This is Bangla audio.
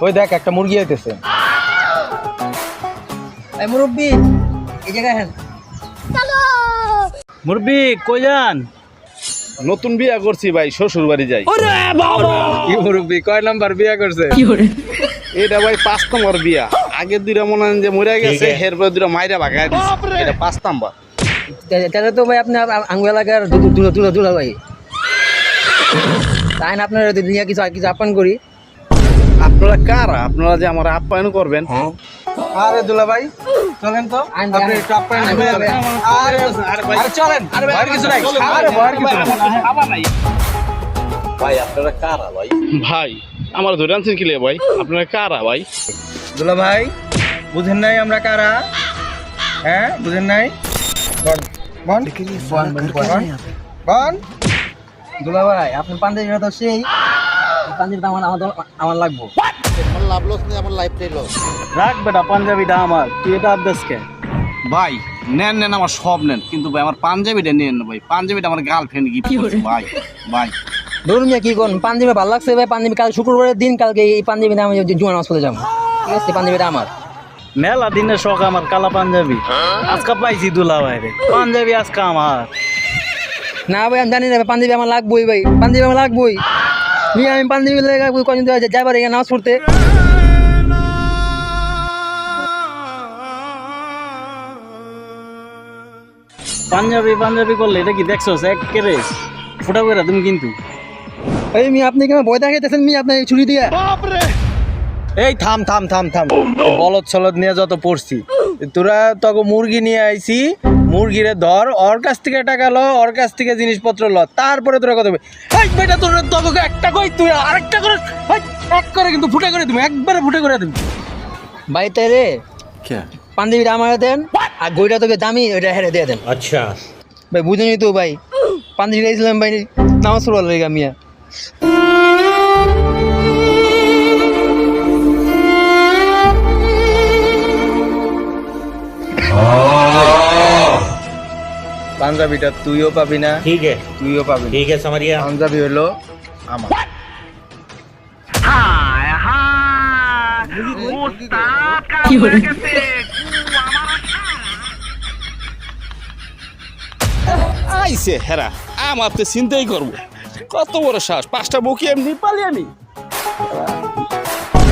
ওই দেখ একটা মুরগি আইতেছে। এই মুরব্বি এই জায়গায় হেন। মুরব্বি কই যান? নতুন বিয়া করছি ভাই, শ্বশুর বাড়ি যাই। কি মুরব্বি কয় নাম্বার বিয়া করছে? এটা ভাই 5 নম্বর বিয়া। আগের দুইটা মনে হয় যে মরে গেছে, এরপর দুইটা মাইরা ভাগায় দিছে। এটা 5 নম্বর। তাহলে তো ভাই আপনি আঙ্গু এলাকার দুলা ভাই। তাই না আপনার নিয়ে কিছু আপ্যায়ন করি। আপনারা কারা? আপনারা যে আমার আপ্যায়ন করবেন? আরে দুলা ভাই চলেন তো, আপনি একটু আপ্যায়ন করবেন। আরে চলেন, ভয়ের কিছু নাই। আরে ভয়ের কিছু নাই। ভাই আপনারা কারা ভাই? ভাই আমার ধরে আনছেন কি ভাই? আপনারা কারা ভাই? দুলা ভাই বুঝেন নাই আমরা কারা? হ্যাঁ বুঝেন নাই? বল বল বল। দুলা ভাই আপনার পাঞ্জাবিটা তো সেই পাঞ্জাবিটা আমার লাগবো। রাখ বেটা, পাঞ্জাবিটা আমার, তুই এটা আবদাস কে? ভাই নেন নেন, আমার সব নেন, কিন্তু ভাই আমার পাঞ্জাবিটা নেন না ভাই। পাঞ্জাবিটা আমার গার্লফ্রেন্ড গিফট করছে ভাই। ভাই ধরুন মিয়া কি করুন, পাঞ্জাবি ভালো লাগছে ভাই। পাঞ্জাবি কাল শুক্রবারের দিন, কালকে এই পাঞ্জাবিটা আমি জুমা নামাজ পড়তে যাবো। ঠিক আছে, পাঞ্জাবিটা আমার। মেলা দিনের শখ আমার কালা পাঞ্জাবি, আজকে পাইছি দুলা ভাইরে। পাঞ্জাবি আজকে আমার। না ভাই আমি জানি না, পাঞ্জাবি আমার লাগবোই ভাই, পাঞ্জাবি আমার লাগবোই। মিয়া আমি পাঞ্জাবি লাগবো কদিন যাবার এখানে নামাজ পড়তে। পাঞ্জাবি পাঞ্জাবি করলে এটা কি দেখছো এক কেরে ফুটা করে তুমি কিন্তু। এই মিয়া আপনি কি আমার ভয় দেখাইতেছেন মিয়া? আপনি ছুরি দিয়ে এই থাম থাম থাম থাম, বলদ ছলদ নিয়ে যত পড়ছি, তোরা তখন মুরগি নিয়ে আইছি, মুরগিরে ধর, ওর কাছ থেকে টাকা ল, ওর কাছ থেকে জিনিসপত্র ল, তারপরে তোরা কথা বলবি। এই বেটা তোর তোকে একটা কই, তুই আরেকটা করে এক করে কিন্তু ফুটে করে দিবি, একবারে ফুটে করে দিবি। ভাই তাই রে পাঞ্জাবিটা আমার দেন, আর গইটা তোকে দামি ওইটা হেরে দিয়ে দেন। अच्छा ভাই বুঝেনি তো ভাই, পাঞ্জাবি দিয়েছিলাম ভাই নামাজ পড়বার লেগা মিয়া। পাঞ্জাবিটা তুইও পাবি না, ठीक है তুইও পাবি না। ठीक है समझ गया পাঞ্জাবি হলো আমার। আইছে হেরা, আমার তো চিন্তাই করবো কত বড় শ্বাস। 5টা বকি এমনি পালি আমি।